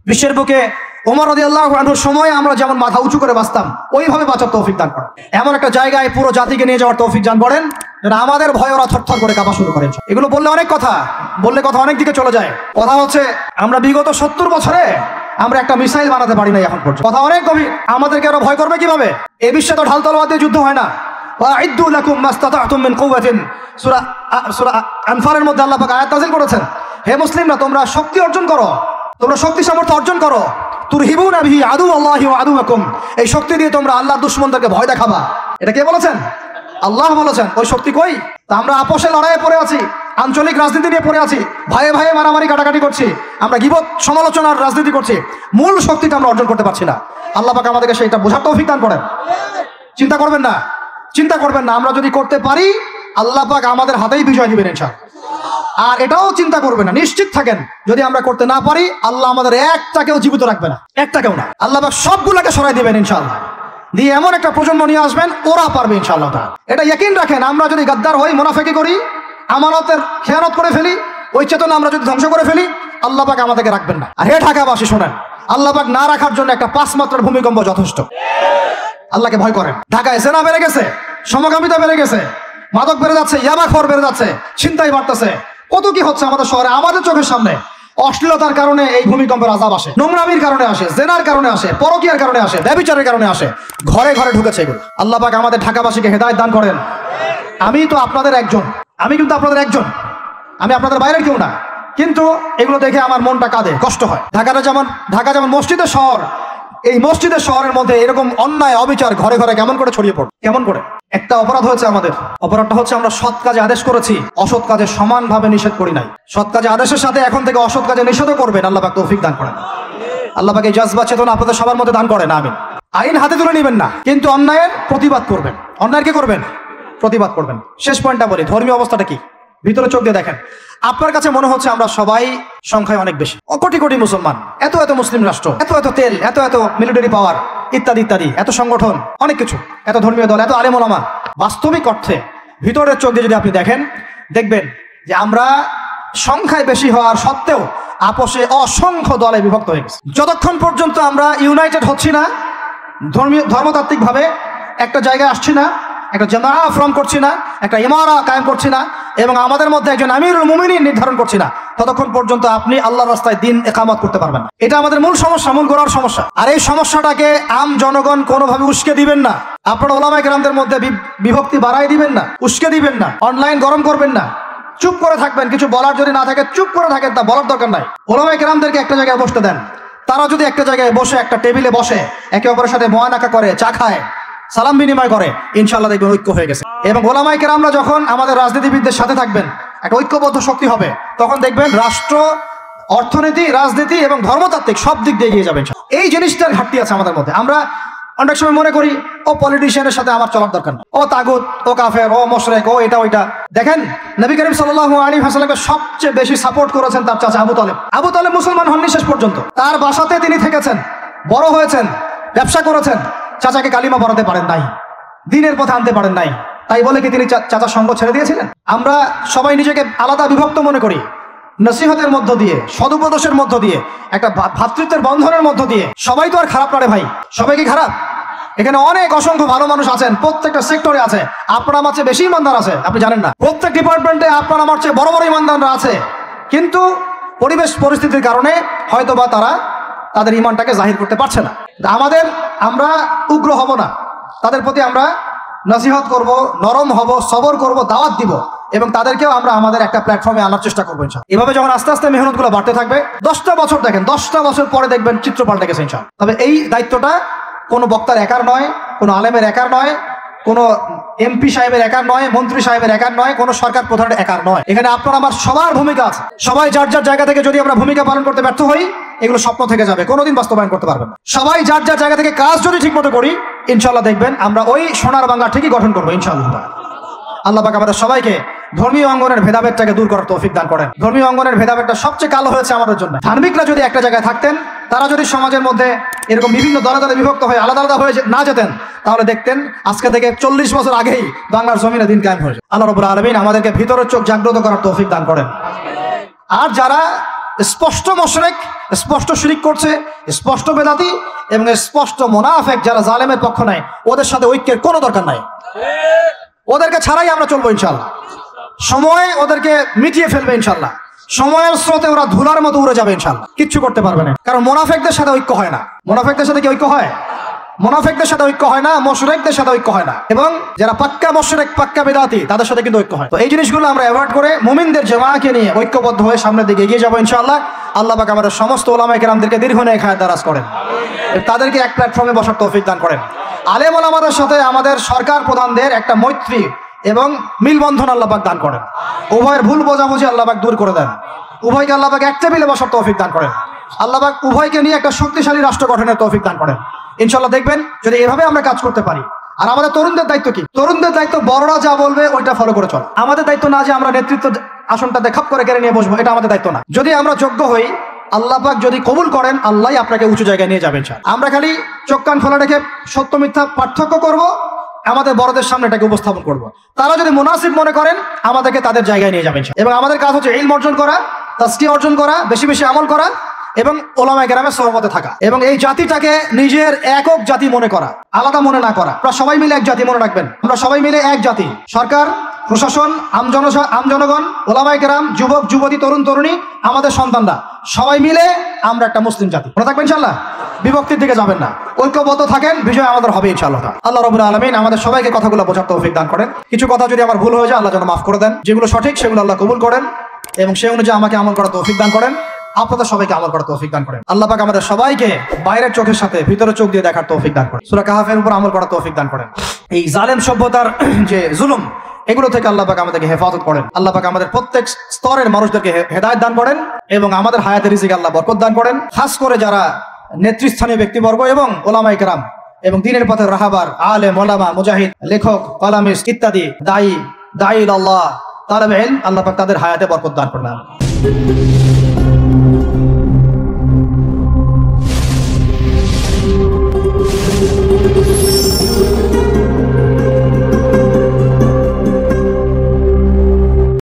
বিশ্বের বুকে ওমর রাদিয়াল্লাহু আনহুর সময় আমরা যেমন মাথা উঁচু করে বাঁচতাম, ওইভাবে বাঁচার তৌফিক দান করেন। এমন একটা জায়গায় পুরো জাতিকে নিয়ে যাওয়ার তৌফিক দান করেন যেন আমাদের ভয়ে ওরা থরথর করে কাঁপা শুরু করেন। এগুলো বললে অনেক কথা, বললে কথা অনেক দিকে চলে যায়। কথা হচ্ছে আমরা বিগত 70 বছরে আমরা একটা মিসাইল বানাতে পারি না এখন পর্যন্ত। কথা অনেক গভীর। আমাদেরকে আরো ভয় করবে কিভাবে? এই বিশ্বে তো ঢাল তলোয়ার দিয়ে যুদ্ধ হয় না। ওয়াইদ্দু লাকুম মাস্তাতাতুম মিন কুওয়াতিন, সূরা আনফালের মধ্যে আল্লাহ পাক আয়াত নাযিল করেছেন, হে মুসলিমরা তোমরা শক্তি অর্জন করো, তোমরা শক্তি সামর্থ্য অর্জন করো। তুরহিবুনা বিহি আদুওয়াল্লাহি ওয়া আদুওয়াকুম, এই শক্তি দিয়ে তোমরা আল্লাহর দুশমনদেরকে ভয় দেখাবা। এটা কে বলেছেন? আল্লাহ বলেছেন। ওই শক্তি কই? তা আমরা আপোষে লড়াইয়ে পড়ে আছি, আঞ্চলিক রাজনীতি নিয়ে পড়ে আছি, ভাইয়ে ভাইয়ে মারামারি কাটাকাটি করছি, আমরা গীবত সমালোচনার রাজনীতি করছি, মূল শক্তিটা আমরা অর্জন করতে পারছি না। আল্লাহ পাক আমাদেরকে সেইটা বোঝার তৌফিক দান করেন। চিন্তা করবেন না, চিন্তা করবেন না, আমরা যদি করতে পারি আল্লাহ পাক আমাদের হাতেই বিজয় দিবেন ইনশাআল্লাহ। আর এটাও চিন্তা করবেন না, নিশ্চিত থাকেন যদি আমরা করতে না পারি আল্লাহ আমাদের একটাকেও জীবিত রাখবে না, একটাকেও না। আল্লাহ পাক সবগুলোকে সরাই দিবেন ইনশাআল্লাহ, দিয়ে এমন একটা প্রজন্ম নিয়ে আসবেন ওরা পারবে ইনশাআল্লাহ। এটা ইয়াকিন রাখেন। আমরা যদি গাদ্দার হই, মুনাফিকি করি, আমানতের খেয়ানত করে ফেলি, ওই চেতনা আমরা যদি ধ্বংস করে ফেলি আল্লাহ পাক আমাদেরকে রাখবেন না। আর হে ঢাকাবাসী শোনেন, আল্লাহ পাক না রাখার জন্য একটা 5 মাত্রার ভূমিকম্প যথেষ্ট। আল্লাহকে ভয় করেন। ঢাকায় সেনা বেড়ে গেছে, সমকামিতা বেড়ে গেছে, মাদক বেড়ে যাচ্ছে, ইয়াবাখোর বেড়ে যাচ্ছে, ছিনতাই বাড়তেছে, কত কি হচ্ছে আমাদের শহরে, আমাদের চোখের সামনে। অশ্লীলতার কারণে এই ভূমিকম্পের আযাব আসে, নোংরামির কারণে আসে, জেনার কারণে আসে, পরকীয়ার কারণে আসে, ব্যভিচারের কারণে আসে, ঘরে ঘরে ঢুকেছে এগুলো। আল্লাহ পাক আমাদের ঢাকাবাসীকে হেদায়েত দান করেন। আমি তো আপনাদের একজন, আমি কিন্তু আপনাদের একজন, আমি আপনাদের বাইরের কেউ না, কিন্তু এগুলো দেখে আমার মনটা কাঁদে, কষ্ট হয়। ঢাকা যেমন মসজিদের শহর, এই মসজিদের শহরের মধ্যে এরকম অন্যায় অবিচার ঘরে ঘরে কেমন করে ছড়িয়ে পড়ে? কেমন করে? একটা অপরাধ হয়েছে আমাদের। অপরাধটা হচ্ছে আমরা সৎ কাজে আদেশ করেছি, অসৎ কাজে সমানভাবে নিষেধ করি নাই। সৎ কাজে আদেশের সাথে এখন থেকে অসৎ কাজে নিষেধও করবেন। আল্লাহ পাক তৌফিক দান করেন। আল্লাহ পাক এই জজবা চেতনা আপনাদের সবার মধ্যে দান করেন। আমিন। আইন হাতে তুলে নেবেন না, কিন্তু অন্যায়ের প্রতিবাদ করবেন। অন্যায়ের কি করবেন? প্রতিবাদ করবেন। শেষ পয়েন্টটা বলি, ধর্মীয় অবস্থাটা কি? ভিতরে চোখ দিয়ে দেখেন। আপনার কাছে মনে হচ্ছে আমরা সবাই সংখ্যায় অনেক বেশি, কোটি কোটি মুসলমান, এত এত মুসলিম রাষ্ট্র, এত এত তেল, এত এত মিলিটারি পাওয়ার, ইত্যাদি ইত্যাদি, এত সংগঠন, অনেক কিছু, এত ধর্মীয় দল, এত আলেম ওলামা। বাস্তবিক অর্থে ভিতরের চোখ দিয়ে যদি আপনি দেখেন, দেখবেন যে আমরা সংখ্যায় বেশি হওয়ার সত্ত্বেও আপোষে অসংখ্য দলে বিভক্ত হয়ে গেছে। যতক্ষণ পর্যন্ত আমরা ইউনাইটেড হচ্ছি না, ধর্মতাত্ত্বিক ভাবে একটা জায়গায় আসছি না, একটা জামাআ ফর্ম করছি না, একটা ইমারা কায়েম করছি না, এবং আমাদের মধ্যে একজন আমিরুল মুমিনিন নির্ধারণ করছি না, ততক্ষণ পর্যন্ত আপনি আল্লাহর রাস্তায় দিন ইকামত করতে পারবেন না। এটা আমাদের মূল সমস্যা, মূল গোড়ার সমস্যা। আর এই সমস্যাটাকে আম জনগণ কোনোভাবে উস্কে দিবেন না। আপনারা ওলামায়ে কেরামদের মধ্যে বিভক্তি বাড়াই দিবেন না, উস্কে দিবেন না, অনলাইন গরম করবেন না, চুপ করে থাকবেন। কিছু বলার যদি না থাকে চুপ করে থাকেন, তা বলার দরকার নাই। ওলামায়ে কেরামদেরকে একটা জায়গায় বসতে দেন। তারা যদি একটা জায়গায় বসে, একটা টেবিলে বসে, একে অপরের সাথে মোয়ানাকা করে, চা খায়, সালাম বিনিময় করে, ইনশাআল্লাহ দেখবেন ঐক্য হয়ে গেছে। এবং ওলামায়ে কেরামরা যখন আমাদের রাজনীতিবিদদের সাথে থাকবেন, একটা ঐক্যবদ্ধ শক্তি হবে, তখন দেখবেন রাষ্ট্র, অর্থনীতি, রাজনীতি এবং ধর্মতাত্ত্বিক সব দিক দিয়ে এগিয়ে যাবেন। এই জিনিসটার ঘাটতি আছে আমাদের মধ্যে। আমরা অনেক সময় মনে করি ও পলিটিশিয়ানের সাথে আমার চলার দরকার না, ও তাগুত, ও কাফের, ও মুশরিক, ও এটা ওইটা। দেখেন নবী করিম সাল্লাল্লাহু আলাইহি ওয়াসাল্লামকে সবচেয়ে বেশি সাপোর্ট করেছেন তার চাচা আবু তালেব। আবু তালেব মুসলমান হননি শেষ পর্যন্ত, তার বাসাতে তিনি থেকেছেন, বড় হয়েছেন, ব্যবসা করেছেন। চাচাকে কালিমা পড়াতে পারেন নাই, দ্বীনের পথে আনতে পারেন নাই, তাই বলে কি তিনি চাচার সঙ্গ ছেড়ে দিয়েছিলেন? আমরা সবাই নিজেকে আলাদা বিভক্ত মনে করি। নসিহতের মধ্য দিয়ে, সদুপদেশের মধ্য দিয়ে, একটা ভ্রাতৃত্বের বন্ধনের মধ্য দিয়ে। সবাই তো আর খারাপ না রে ভাই, সবাই কি খারাপ? এখানে অনেক অসংখ্য ভালো মানুষ আছেন, প্রত্যেকটা সেক্টরে আছে। আপনার আমার চেয়ে বেশি ইমানদার আছে, আপনি জানেন না। প্রত্যেক ডিপার্টমেন্টে আপনার আমার চেয়ে বড় বড় ইমানদাররা আছে, কিন্তু পরিবেশ পরিস্থিতির কারণে হয়তোবা তারা তাদের ইমানটাকে জাহির করতে পারছে না। আমরা উগ্র হব না, তাদের প্রতি আমরা নসিহত করব, নরম হব, সবর করব, দাওয়াত দিব, এবং তাদেরকেও আমরা আমাদের একটা প্ল্যাটফর্মে আনার চেষ্টা করবো ইনশাআল্লাহ। এভাবে যখন আস্তে আস্তে মেহনতগুলো বাড়তে থাকবে, 10টা বছর দেখেন, 10টা বছর পরে দেখবেন চিত্র পাল্টে গেছে ইনশাআল্লাহ। তবে এই দায়িত্বটা কোনো বক্তার একার নয়, কোনো আলেমের একার নয়, কোনো এমপি সাহেবের একার নয়, মন্ত্রী সাহেবের একার নয়, কোনো সরকার প্রধানের একার নয়। এখানে আপনার আমার সবার ভূমিকা আছে। সবাই যার যার জায়গা থেকে যদি আমরা ভূমিকা পালন করতে ব্যর্থ হই, এগুলো স্বপ্ন থেকে যাবে, কোনোদিন বাস্তবায়ন করতে পারবেন না। সবাই যার যার জায়গা থেকে কাজ যদি ঠিক মতো করি, ইনশাআল্লাহ দেখবেন আমরা ওই সোনার বাংলা ঠিকই গঠন করবো ইনশাআল্লাহ। আল্লাহ পাক আমাদের সবাইকে ধর্মীয় অঙ্গনের ভেদাভেদটাকে দূর করার তৌফিক দান করেন। ধর্মীয় অঙ্গনের ভেদাভেদটা সবচেয়ে কালো হয়েছে আমাদের জন্য। ধার্মিকরা যদি একটা জায়গায় থাকতেন, তারা যদি সমাজের মধ্যে এরকম বিভিন্ন দলে দলে বিভক্ত হয়ে আলাদা আলাদা হয়ে না যেতেন, তাহলে দেখতেন আজকে থেকে 40 বছর আগেই বাংলার জমিনে দিন কায়েম হয়েছে। আল্লাহ রাব্বুল আলামিন আমাদেরকে ভিতরের চোখ জাগ্রত করার তৌফিক দান করেন। আর যারা স্পষ্ট মুশরিক স্পষ্ট শিরিক করছে, স্পষ্ট বেদাতি এবং স্পষ্ট মুনাফিক যারা জালেমের পক্ষ নেয়, ওদের সাথে ঐক্যের কোনো দরকার নাই। ওদেরকে ছাড়াই আমরা চলবো ইনশাল্লাহ। সময় ওদেরকে মিটিয়ে ফেলবে ইনশাল্লাহ। সময়ের স্রোতে ওরা ধুলার মতো উড়ে যাবে ইনশাল্লাহ, কিচ্ছু করতে পারবে না। কারণ মুনাফিকদের সাথে ঐক্য হয় না। মুনাফিকদের সাথে কি ঐক্য হয়? মুনাফিকদের সাথে ঐক্য হয় না, মুশরিকদের সাথে ঐক্য হয় না। এবং যারা পাক্কা মুশরিক, পাক্কা বেদাতি, তাদের সাথে কিন্তু ঐক্য হয়। তো এই জিনিসগুলো আমরা অ্যাভয়েড করে মুমিনদের জামাকে নিয়ে ঐক্যবদ্ধ হয়ে সামনের দিকে এগিয়ে যাবো ইনশাআল্লাহ। আল্লাহ পাক আমাদের সমস্ত উলামায়ে কেরামদেরকে দীর্ঘ নেক হায়াত দারাজ করেন, তাদেরকে এক প্ল্যাটফর্মে বসার তৌফিক দান করেন। আলেম ওলামাদের সাথে আমাদের সরকার প্রধানদের একটা মৈত্রী এবং মিলবন্ধন আল্লাহ পাক দান করেন। উভয়ের ভুল বোঝাবুঝি আল্লাহ পাক দূর করে দেন। উভয়কে আল্লাহ পাক এক টেবিলে বসার তৌফিক দান করেন। আল্লাহ পাক উভয়কে নিয়ে একটা শক্তিশালী রাষ্ট্র গঠনের তৌফিক দান করেন ইনশাআল্লাহ। দেখবেন যদি এভাবে আমরা কাজ করতে পারি। আর আমাদের তরুণদের দায়িত্ব কি? তরুণদের দায়িত্ব বড়রা যা বলবে ওইটা ফলো করে চলা। আমাদের দায়িত্ব না যে আমরা নেতৃত্ব আসনটাতে খাপ করে কেড়ে নিয়ে বসবো, এটা আমাদের দায়িত্ব না। যদি আমরা যোগ্য হই, আল্লাহ পাক যদি কবুল করেন, আল্লাহ আপনাকে উঁচু জায়গায় নিয়ে যাবেন। আমরা খালি চোখ কান খোলা রেখে সত্য মিথ্যা পার্থক্য করব, আমাদের বড়দের সামনে এটাকে উপস্থাপন করব। তারা যদি মুনাসিব মনে করেন, আমাদেরকে তাদের জায়গায় নিয়ে যাবেন। এবং আমাদের কাজ হচ্ছে ইলম অর্জন করা, তাজকিয়া অর্জন করা, বেশি বেশি আমল করা এবং উলামায়ে কেরামের সহমতে থাকা। এবং এই জাতিটাকে নিজের একক জাতি মনে করা, আলাদা মনে না করা। আমরা সবাই মিলে এক জাতি, মনে রাখবেন, আমরা সবাই মিলে এক জাতি। সরকার, প্রশাসন, আমজনগণ, উলামায়ে কেরাম, যুবক যুবতী, তরুণ তরুণী, আমাদের সন্তানরা, সবাই মিলে আমরা একটা মুসলিম জাতি। মনে থাকবেন ইনশাআল্লাহ। বিভক্তির দিকে যাবেন না, ঐক্যবদ্ধ থাকেন, বিজয় আমাদের হবে ইনশাআল্লাহ। আল্লাহ রাব্বুল আলামিন আমাদের সবাইকে কথাগুলো বোঝার তৌফিক দান করেন। কিছু কথা যদি আমার ভুল হয়ে যায়, আল্লাহ যেন মাফ করে দেন। যেগুলো সঠিক সেগুলো আল্লাহ কবুল করেন এবং সেই অনুযায়ী আমাকে আমল করার তৌফিক দান করেন। আপনাদের সবাইকে আমল করার তৌফিক দান করেন। আল্লাহ পাক আমাদের সবাইকে বাইরের চোখের সাথে ভিতরের চোখ দিয়ে দেখার তৌফিক দান করেন। সূরা কাহফের উপর আমল করার তৌফিক দান করেন। এই জালেম সভ্যতার যে জুলুম, এগুলো থেকে আল্লাহ পাক আমাদেরকে হেফাজত করেন। আল্লাহ পাক আমাদের প্রত্যেক স্তরের মানুষদেরকে হেদায়েত দান করেন এবং আমাদের হায়াতের রিজিকে আল্লাহ বরকত দান করেন। খাস করে যারা নেতৃস্থানীয় ব্যক্তিবর্গ এবং উলামায়ে কেরাম এবং দ্বীনের পথে রাহাবার, আলেম, ওলামা, মুজাহিদ, লেখক, কলামিস্ট ইত্যাদি দায়ী আল্লাহ, তালেবে ইলম, আল্লাহ পাক তাদের হায়াতে বরকত দান করেন।